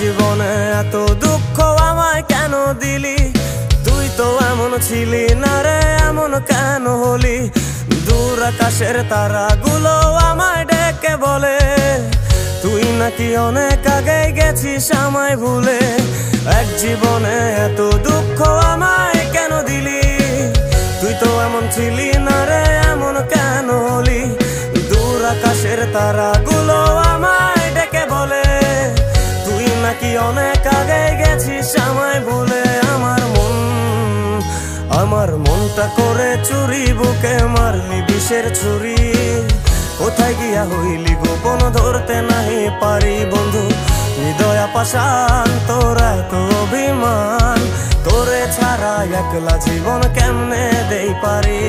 জীবনে এত দুঃখ আমায় কেন দিলি? তুই তো এমন ছিলি না রে, এমন কেন হলি? দূর আকাশের তারাগুলো আমায় ডেকে বলে তুই নাকি অনেক আগে গেছিস আমায় ভুলে। এক জীবনে এত দুঃখ আমায় কেন দিলি? তুই তো এমন ছিলি না রে, এমন কেন হলি? দূর আকাশের তারাগুলো আমায় ডেকে বলে তুই নাকি অনেক আগে গেছিস আমায় ভুলে। আমার মনটা করে চুরি, বুকে মারলি বিষের ছুরি। কোথায় গিয়া হইলি গোপন, ধরতে নাহি পারি বন্ধু। হৃদয় পাষাণ তোর এত অভিমান, তোরে ছাড়া একলা জীবন কেমনে দেই পারি?